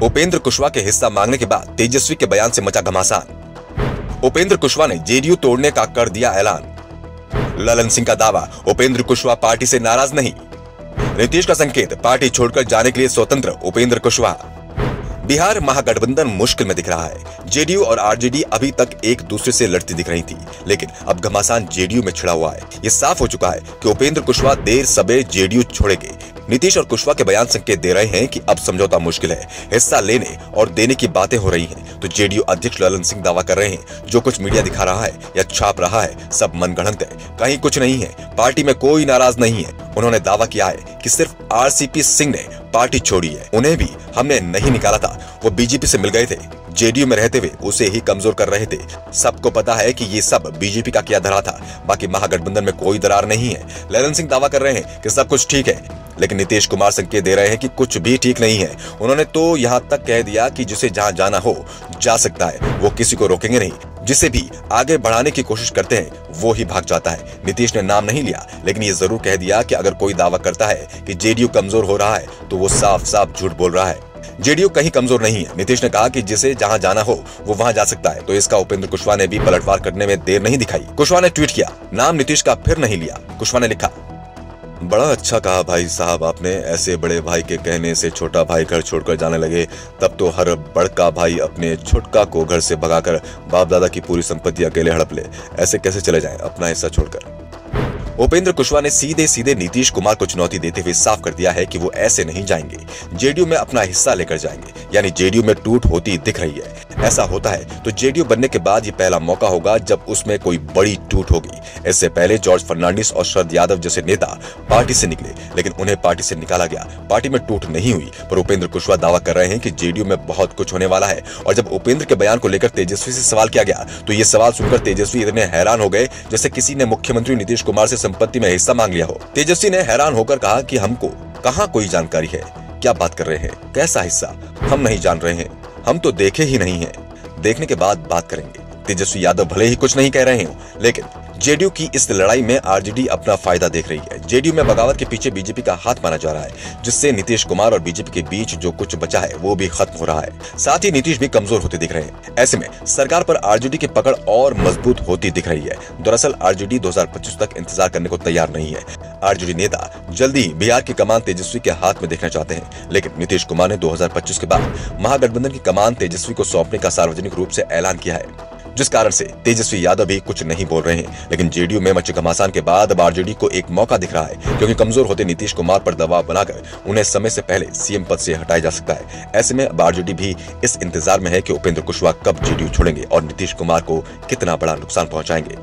उपेंद्र कुशवाहा के हिस्सा मांगने के बाद तेजस्वी के बयान से मचा घमासान। उपेंद्र कुशवाहा ने जेडीयू तोड़ने का कर दिया ऐलान। ललन सिंह का दावा, उपेंद्र कुशवाहा पार्टी से नाराज नहीं। नीतीश का संकेत, पार्टी छोड़कर जाने के लिए स्वतंत्र उपेंद्र कुशवाहा। बिहार महागठबंधन मुश्किल में दिख रहा है। जेडीयू और आरजेडी अभी तक एक दूसरे से लड़ती दिख रही थी, लेकिन अब घमासान जेडीयू में छिड़ा हुआ है। ये साफ हो चुका है कि उपेंद्र कुशवाहा देर सबेर जेडीयू छोड़ेंगे। नीतीश और कुशवाहा के बयान संकेत दे रहे हैं कि अब समझौता मुश्किल है। हिस्सा लेने और देने की बातें हो रही हैं, तो जेडीयू अध्यक्ष ललन सिंह दावा कर रहे हैं जो कुछ मीडिया दिखा रहा है या छाप रहा है सब मनगढ़ंत है, कहीं कुछ नहीं है। पार्टी में कोई नाराज नहीं है। उन्होंने दावा किया है कि सिर्फ आरसीपी सिंह ने पार्टी छोड़ी है, उन्हें भी हमने नहीं निकाला था। वो बीजेपी से मिल गए थे, जेडीयू में रहते हुए उसे ही कमजोर कर रहे थे। सबको पता है कि ये सब बीजेपी का किया धरा था, बाकी महागठबंधन में कोई दरार नहीं है। ललन सिंह दावा कर रहे हैं कि सब कुछ ठीक है, लेकिन नीतीश कुमार संकेत दे रहे हैं कि कुछ भी ठीक नहीं है। उन्होंने तो यहाँ तक कह दिया कि जिसे जहाँ जाना हो जा सकता है, वो किसी को रोकेंगे नहीं। जिसे भी आगे बढ़ाने की कोशिश करते हैं वो ही भाग जाता है। नीतीश ने नाम नहीं लिया, लेकिन ये जरूर कह दिया कि अगर कोई दावा करता है कि जेडीयू कमजोर हो रहा है तो वो साफ साफ झूठ बोल रहा है। जेडीयू कहीं कमजोर नहीं है। नीतीश ने कहा कि जिसे जहां जाना हो वो वहां जा सकता है, तो इसका उपेंद्र कुशवाहा ने भी पलटवार करने में देर नहीं दिखाई। कुशवाहा ने ट्वीट किया, नाम नीतीश का फिर नहीं लिया। कुशवाहा ने लिखा, बड़ा अच्छा कहा भाई साहब आपने। ऐसे बड़े भाई के कहने से छोटा भाई घर छोड़कर जाने लगे, तब तो हर बड़का भाई अपने छोटका को घर से भगाकर बाप दादा की पूरी संपत्ति अकेले हड़प ले। ऐसे कैसे चले जाएं अपना हिस्सा छोड़कर। उपेंद्र कुशवाहा ने सीधे सीधे नीतीश कुमार को चुनौती देते हुए साफ कर दिया है कि वो ऐसे नहीं जाएंगे, जेडीयू में अपना हिस्सा लेकर जाएंगे। यानी जेडीयू में टूट होती दिख रही है। ऐसा होता है तो जेडीयू बनने के बाद ये पहला मौका होगा जब उसमें कोई बड़ी टूट होगी। इससे पहले जॉर्ज फर्नांडिस और शरद यादव जैसे नेता पार्टी से निकले, लेकिन उन्हें पार्टी से निकाला गया। पार्टी में टूट नहीं हुई, पर उपेंद्र कुशवाहा दावा कर रहे हैं कि जेडीयू में बहुत कुछ होने वाला है। और जब उपेंद्र के बयान को लेकर तेजस्वी से सवाल किया गया, तो ये सवाल सुनकर तेजस्वी इतने हैरान हो गए जैसे किसी ने मुख्यमंत्री नीतीश कुमार से संपत्ति में हिस्सा मांग लिया हो। तेजस्वी ने हैरान होकर कहा कि हमको कहाँ कोई जानकारी है, क्या बात कर रहे हैं, कैसा हिस्सा, हम नहीं जान रहे हैं, हम तो देखे ही नहीं है, देखने के बाद बात करेंगे। तेजस्वी यादव भले ही कुछ नहीं कह रहे हो, लेकिन जेडीयू की इस लड़ाई में आरजेडी अपना फायदा देख रही है। जेडीयू में बगावत के पीछे बीजेपी का हाथ माना जा रहा है, जिससे नीतीश कुमार और बीजेपी के बीच जो कुछ बचा है वो भी खत्म हो रहा है। साथ ही नीतीश भी कमजोर होते दिख रहे हैं। ऐसे में सरकार पर आरजेडी की पकड़ और मजबूत होती दिख रही है। दरअसल आरजेडी 2025 तक इंतजार करने को तैयार नहीं है। आरजेडी नेता जल्दी बिहार की कमान तेजस्वी के हाथ में देखना चाहते हैं, लेकिन नीतीश कुमार ने 2025 के बाद महागठबंधन की कमान तेजस्वी को सौंपने का सार्वजनिक रूप से ऐलान किया है, जिस कारण से तेजस्वी यादव भी कुछ नहीं बोल रहे हैं। लेकिन जेडीयू में मचे घमासान के बाद अब आरजेडी को एक मौका दिख रहा है, क्योंकि कमजोर होते नीतीश कुमार पर दबाव बनाकर उन्हें समय से पहले सीएम पद से हटाया जा सकता है। ऐसे में अब आरजेडी भी इस इंतजार में है कि उपेंद्र कुशवाहा कब जेडीयू छोड़ेंगे और नीतीश कुमार को कितना बड़ा नुकसान पहुंचाएंगे।